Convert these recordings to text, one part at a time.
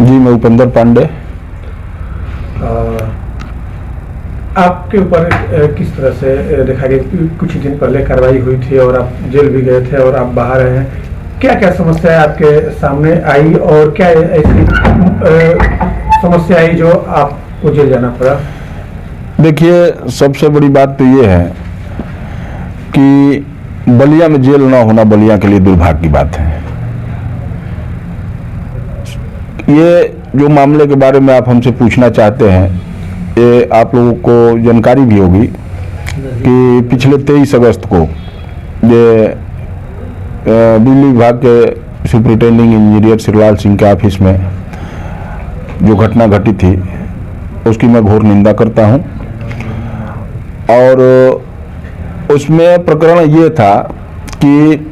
जी, मैं उपेंद्र पांडे। आपके ऊपर किस तरह से देखा गया कि कुछ दिन पहले कार्रवाई हुई थी और आप जेल भी गए थे और आप बाहर आए हैं, क्या क्या समस्या आपके सामने आई और क्या ऐसी समस्या आई जो आपको जेल जाना पड़ा? देखिए, सबसे बड़ी बात तो ये है कि बलिया में जेल ना होना बलिया के लिए दुर्भाग्य की बात है। ये जो मामले के बारे में आप हमसे पूछना चाहते हैं, ये आप लोगों को जानकारी भी होगी कि पिछले 23 अगस्त को ये बिजली विभाग के सुपरिटेंडिंग इंजीनियर श्रीलाल सिंह के ऑफिस में जो घटना घटी थी उसकी मैं घोर निंदा करता हूं। और उसमें प्रकरण ये था कि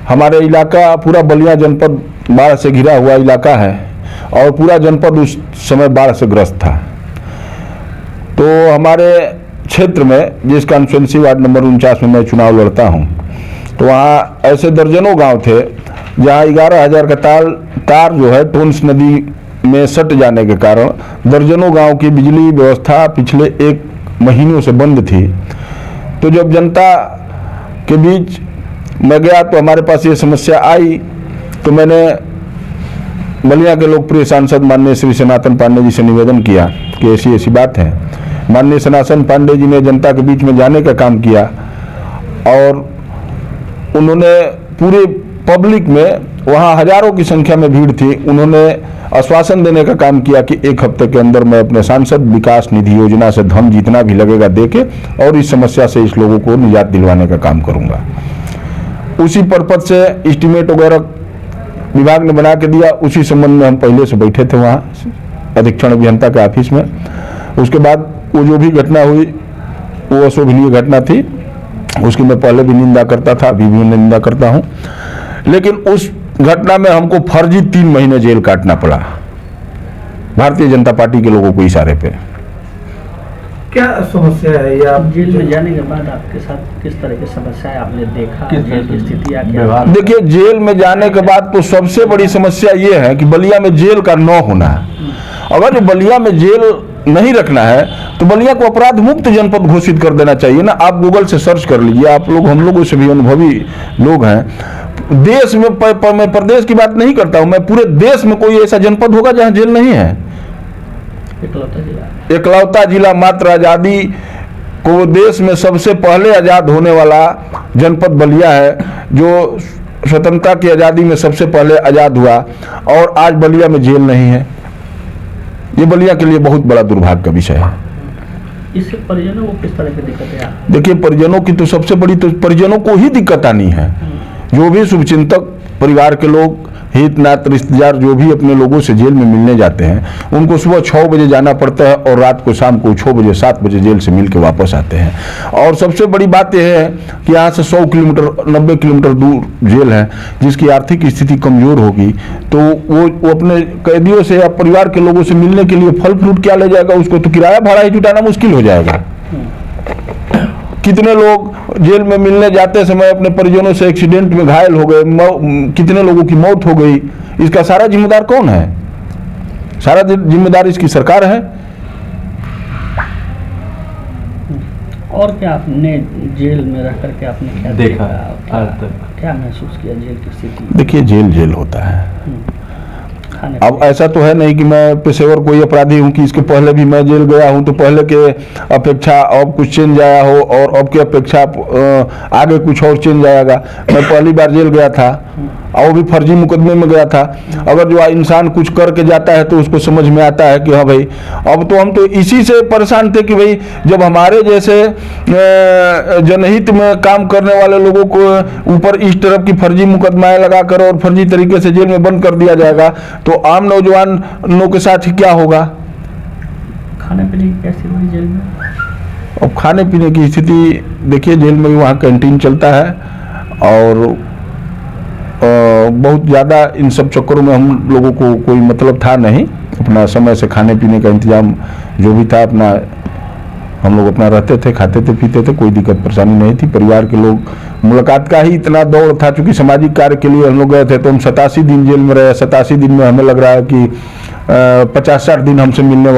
हमारे इलाका पूरा बलिया जनपद बाढ़ से घिरा हुआ इलाका है और पूरा जनपद उस समय बाढ़ से ग्रस्त था। तो हमारे क्षेत्र में, जिस कॉन्स्टिट्यूंसी वार्ड नंबर 49 में मैं चुनाव लड़ता हूं, तो वहाँ ऐसे दर्जनों गांव थे जहाँ 11,000 का तार जो है टोन्स नदी में सट जाने के कारण दर्जनों गांव की बिजली व्यवस्था पिछले 1 महीनों से बंद थी। तो जब जनता के बीच मैं गया तो हमारे पास ये समस्या आई, तो मैंने बलिया के लोकप्रिय सांसद माननीय श्री सनातन पांडे जी से निवेदन किया कि ऐसी ऐसी बात है। माननीय सनातन पांडे जी ने जनता के बीच में जाने का काम किया और उन्होंने पूरे पब्लिक में, वहाँ हजारों की संख्या में भीड़ थी, उन्होंने आश्वासन देने का काम किया कि 1 हफ्ते के अंदर मैं अपने सांसद विकास निधि योजना से धन जितना भी लगेगा देके और इस समस्या से इस लोगों को निजात दिलवाने का काम करूंगा। उसी पर्पज से एस्टीमेट वगैरह विभाग ने बना के दिया। उसी संबंध में हम पहले से बैठे थे वहाँ अधीक्षण अभियंता के ऑफिस में। उसके बाद वो जो भी घटना हुई वो अशोभनीय घटना थी, उसकी मैं पहले भी निंदा करता था, अभी भी निंदा करता हूँ। लेकिन उस घटना में हमको फर्जी 3 महीने जेल काटना पड़ा भारतीय जनता पार्टी के लोगों को इशारे पे। क्या समस्या है ये? आप जेल में जाने के बाद आपके साथ किस तरह की समस्याएं आपने देखा, जेल की स्थिति क्या? देखिए, जेल में जाने के बाद तो सबसे बड़ी समस्या ये है कि बलिया में जेल का न होना है। अगर जो बलिया में जेल नहीं रखना है तो बलिया को अपराध मुक्त जनपद घोषित कर देना चाहिए ना। आप गूगल से सर्च कर लीजिए, आप लोग, हम लोगों से भी अनुभवी लोग हैं। देश में मैं प्रदेश की बात नहीं करता हूं, मैं पूरे देश में कोई ऐसा जनपद होगा जहां जेल नहीं है? इकलौता जिला मात्र आजादी को देश में सबसे पहले आजाद होने वाला जनपद बलिया है, जो स्वतंत्रता की आजादी में सबसे पहले आजाद हुआ, और आज बलिया में जेल नहीं है। ये बलिया के लिए बहुत बड़ा दुर्भाग्य का विषय है। इससे परिजनों को किस तरह की दिक्कतें आ? देखिए, परिजनों की तो सबसे बड़ी, तो परिजनों को ही दिक्कत आनी है। जो भी शुभचिंतक परिवार के लोग, हित नात रिश्तेदार जो भी अपने लोगों से जेल में मिलने जाते हैं, उनको सुबह 6 बजे जाना पड़ता है और रात को शाम को 6 बजे 7 बजे जेल से मिल के वापस आते हैं। और सबसे बड़ी बात यह है कि यहाँ से 100 किलोमीटर 90 किलोमीटर दूर जेल है, जिसकी आर्थिक स्थिति कमजोर होगी तो वो अपने कैदियों से या परिवार के लोगों से मिलने के लिए फल फ्रूट क्या ले जाएगा? उसको तो किराया भाड़ा ही जुटाना मुश्किल हो जाएगा। कितने लोग जेल में मिलने जाते समय अपने परिजनों से एक्सीडेंट में घायल हो गए, कितने लोगों की मौत हो गई। इसका सारा जिम्मेदार कौन है? सारा जिम्मेदार इसकी सरकार है। और क्या आपने जेल में रह करके आपने क्या देखा, क्या महसूस किया जेल की स्थिति? देखिए, जेल होता है। अब ऐसा तो है नहीं कि मैं पेशेवर कोई अपराधी हूं कि इसके पहले भी मैं जेल गया हूं तो पहले के अपेक्षा अब कुछ चेंज आया हो और अब की अपेक्षा आगे कुछ और चेंज आएगा। मैं पहली बार जेल गया था और वो भी फर्जी मुकदमे में गया था। अगर जो इंसान कुछ करके जाता है तो उसको समझ में आता है कि हाँ भाई, अब तो हम तो इसी से परेशान थे कि भाई जब हमारे जैसे जनहित में काम करने वाले लोगों को ऊपर इस तरफ की फर्जी मुकदमाएं लगाकर और फर्जी तरीके से जेल में बंद कर दिया जाएगा तो आम नौजवानों के साथ ही क्या होगा? खाने पीने की कैसी हुई जेल में? अब खाने पीने की स्थिति देखिए, जेल में भी वहाँ कैंटीन चलता है और बहुत ज़्यादा इन सब चक्करों में हम लोगों को कोई मतलब था नहीं। अपना समय से खाने पीने का इंतजाम जो भी था अपना हम लोग अपना रहते थे, खाते थे, पीते थे, कोई दिक्कत परेशानी नहीं थी। परिवार के लोग, मुलाकात का ही इतना दौड़ था, चूंकि सामाजिक कार्य के लिए हम लोग गए थे, तो हम 87 दिन जेल में रहे। 87 दिन में हमें लग रहा है कि 50-60 दिन हमसे मिलने